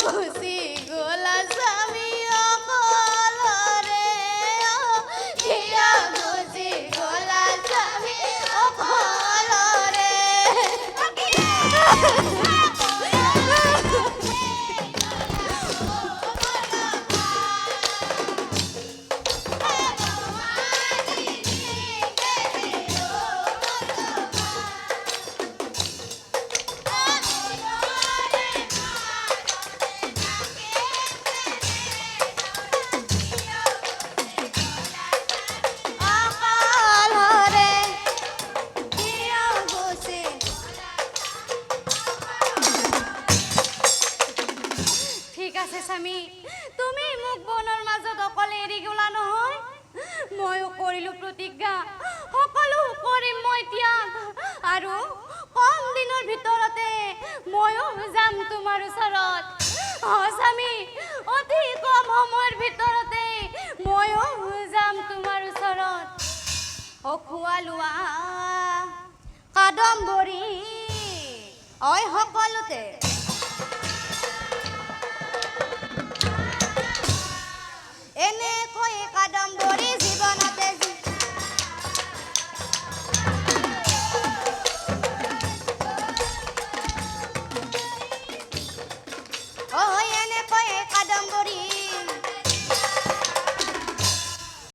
গুচি গ'লা স্বামী অকলৰে হিয়া গুচি গ'লা স্বামী অকলৰে স্বামী তুমি মোক বনৰ মাজত অকলে এৰি গলা নহয় ময়ো কৰিলো প্ৰতিজ্ঞা সকলো কৰিম মই ত্যাগ আৰু কম দিনৰ ভিতৰতে ময়ো যাম তোমাৰ ওচৰত স্বামী অতি কম সময়ৰ ভিতৰতে ময়ো যাম তোমাৰ ওচৰত খোৱা লোৱা কাদম্বৰী সকলোতে